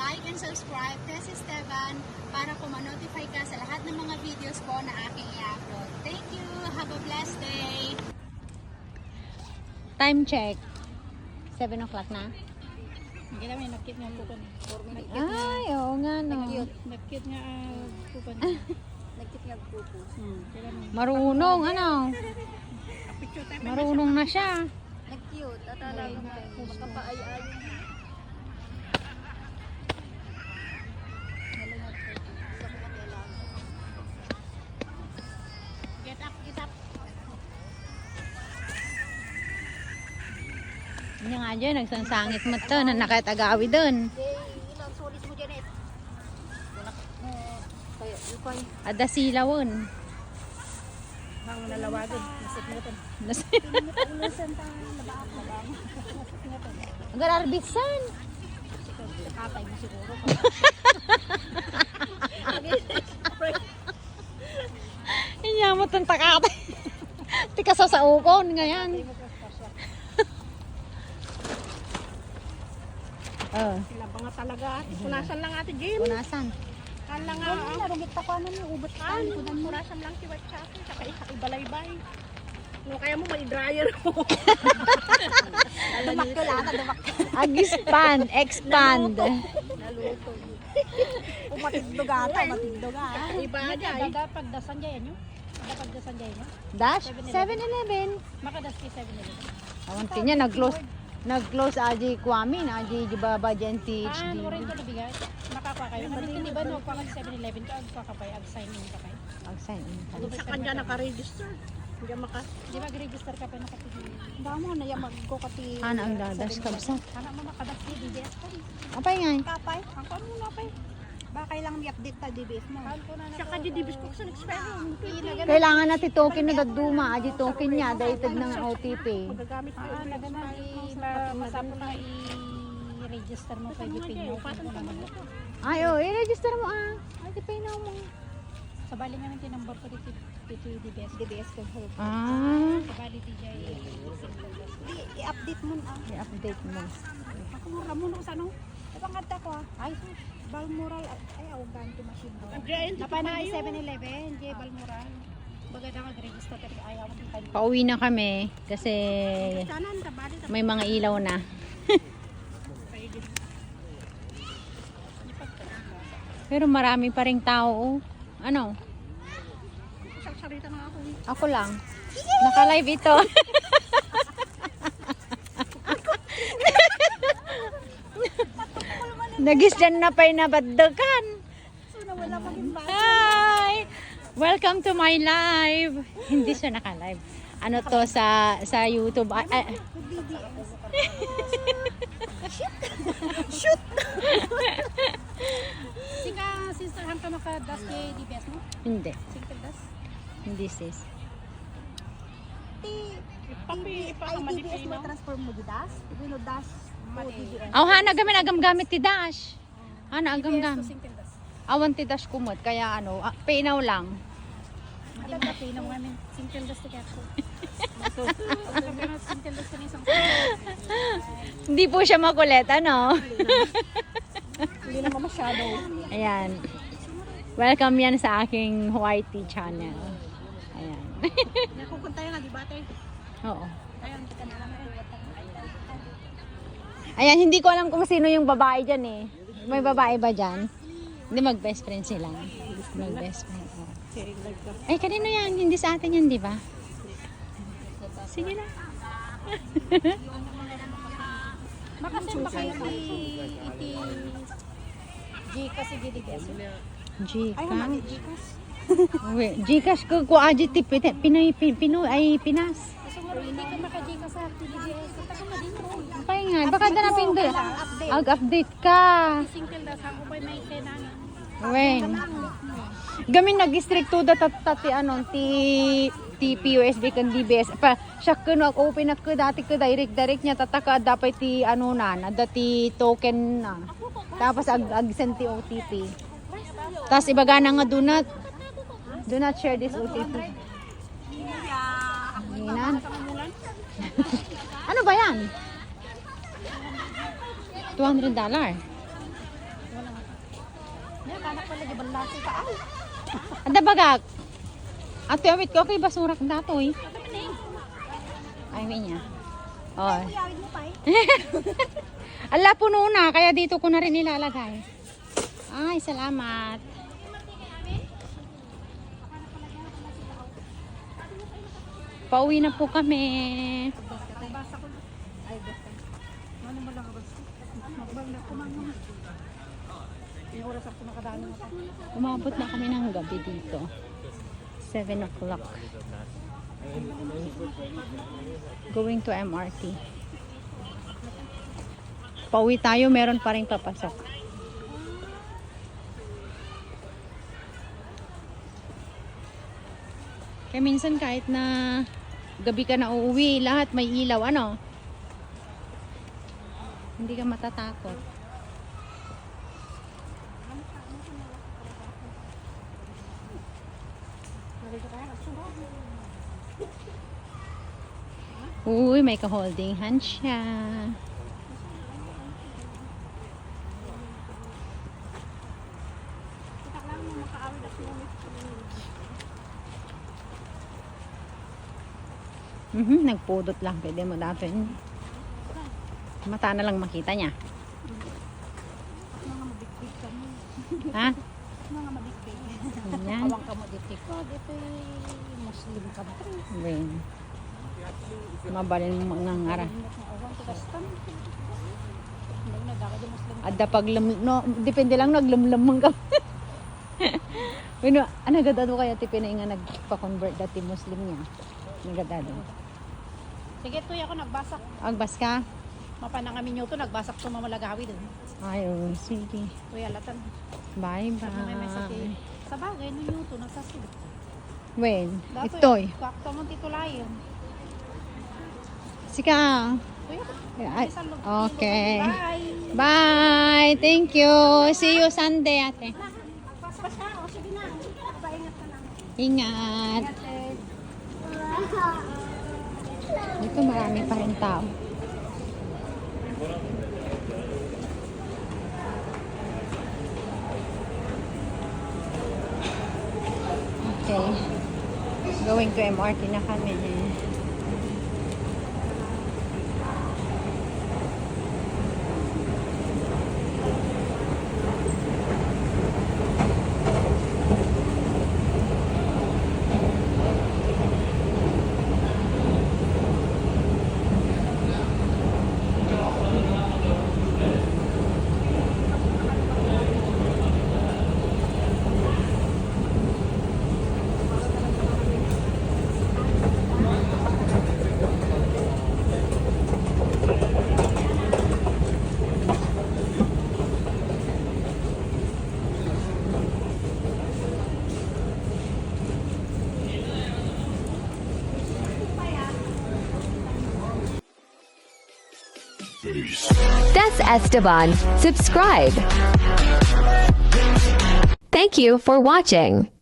like and subscribe, Tess Esteban, para po ma-notify ka sa lahat ng mga videos ko na aking i-upload. Thank you! Have a blessed day! Time check. 7 o'clock na. Hindi namin, nakit nga po ko. Ay, oo nga no. Nakit nga po ko. Nagkit nga po po. Marunong, ano? Marunong na siya. Nag-cute. At talagang makapaay-ayon. Get up, get up. Hindi nga dyan, nagsansangit mo to, na nakatagawi dun. Ilang solis mo dyan eh. Kaya, ipay. Ada silawon. Ang nalawagan. Nasip mo ito. Ang gararbisan. Kapay mo siguro. Inya mo itong takate. Tika sa saukon, ngayon. Oh, Sila ba nga talaga? Punasan lang ate Jim. punasan. Kala nga. Narungit pa ko ano yung ubot ka. Punasan lang si White Chocolate. Saka ibalay-bay. No, kaya mo may dryer mo. Dumak ko lang, dumak. Expand, expand. Naluto. Matindog ata, matindog ah. Iba dyan. Dapat dasan dyan nyo. Dapat dasan dyan nyo. Dash, 7-Eleven. Makadas kay 7-Eleven. Awanti niya, nag-close aji Kwame, na aji Jibaba dyan THD. Ano rin ito nabigay? Makakuha kayo. Hindi ba no, pang 7-Eleven ka, agpakapay, ag-sign in ka kayo. Pag-sign in ka. Sa kanya naka-register. Hindi maka. Di ba register ka pa nakapigil? Damo na yung magkukati. Ano ang dadas kabsat? Anak mo makadas ni DBS ko. Apay nga. Kapay, ang kamo na pa. Baka kailangan i-update ta DBS mo. Saka di DBS ko sa expiring. Kailangan natin token na daduma. Aji token niya, dated ng OTP. Magagamit ko. Masapo na i-register mo kay DP mo. Ay, oh, i-register mo ah. Ay, di pay na mo. Sa bali nga ng tinumber ko dito DBS. DBS ko. Ah, Sa bali DJ. I-update mo na. i-update mo. Ako mura mo no sa ano? Ipanganta ko ah. Ay, Balmoral ay awagan to machine ko. napanayo. 7-Eleven, J. Balmoral. Baga na mag-register ka ayaw mo tayo. Pauwi na kami kasi Sana ang tabali may mga ilaw na. Pero marami pa ring tao. Oh. Ano? Salita na ako. Ako lang. Naka-live ito. Nagis dyan na pa'y nabaddakan. Hi! Welcome to my live. Hindi siya naka-live. Ano to sa YouTube? Shoot! Sika, sister, ham ka maka-das kay DBS mo? Hindi. Single das? Hindi sis. Ay DBS mo transfer mo didas? Dino das mo DBS. Aw, hana gamin agam-gamit ti Dash. Hana agam-gam. Single das. Awan ti Dash kumot. Kaya ano, peinaw lang. Hindi mo na pinam namin. Single das ti kaso. Single das ka na isang Hindi po siya makulit, ano? Hindi naman masyado. Ayan. Welcome yan sa aking Whitey channel. Ayan. Nakukunta yung debate. Oo. Ayun, kita na lang. Ayan, hindi ko alam kung sino yung babae dyan eh. May babae ba dyan? Hindi, mag-best friend sila. Mag-best friend. Oh. Ay, kanino yan? Hindi sa atin yan, di ba? Sige na. Makasin ba kayo iti G kasi DBS? Ay Gcash. mali Gcash. Gcash ko aji tip Pinoy ay Pinas. Kasi nga hindi ka maka-G ka sa DBS. Kita ka na din mo. Pay nga, baka na napindol. Ag-update ka. Single das ako pa may kailangan. Wen. Gamin nag-strict to the tati ano ti PUSB kan DBS pa siya kuno ak open ak dati ko direct niya tataka dapat ti ano na dati token na tapos ag send ti OTP tapos ibaga na nga do not share this OTP Ginan. Ano ba yan $200 Yan, anak pala, di balasi ka. Ay! Ada bagag. Ate, awit ko, okay, basurak datoy. Ay, niya. Oh. Kuyawin mo pa eh. Ala, puno na, kaya dito ko na rin ilalagay. Ay, salamat. Pauwi na po kami. Basa ko. Ay, basta. Ano mo lang basta. Magbal na kumang. Yung oras ako nakadaan na pa. Umabot na kami ng gabi dito. 7 o'clock. Going to MRT. Pauwi tayo, meron pa rin papasok. Kaya minsan kahit na gabi ka na uuwi, lahat may ilaw, ano? Hindi ka matatakot. Uy, may ka-holding hand siya. Nagpudot lang. Pwede mo dapat. Mata na lang makita niya. Mga mabigpig ka mo. Ha? Mga mabigpig. Yan. Awang ka mo dito ko. Dito Muslim ka ba? Well, mabalin mo mga ngara. Awang ka kastan. Hindi na dako Muslim. Adda pag no, depende lang naglumlamang ka. Bueno, anagadado kaya ti Pinay nga nagpa-convert dati Muslim niya. Nagadado. Sige, tuya ko nagbasak. Agbas ka? Mapanang amin nyo to, nagbasak to mamalagawi din. Ay, oh, sige. Tuya latan. Bye Sa may bye. sakit. Sa bagay, no nyo to, nagsasid. Well, itoy. Kakto mong titulayan. Sika. Tuya ko. Ay, okay. Bye! Bye. Thank you. See you Sunday, ate. Paspas ka, o sige na. Paingat ka lang. Ingat. Dito marami pa rin tao. Okay. Going to MRT na kami. That's Esteban. Subscribe. Thank you for watching.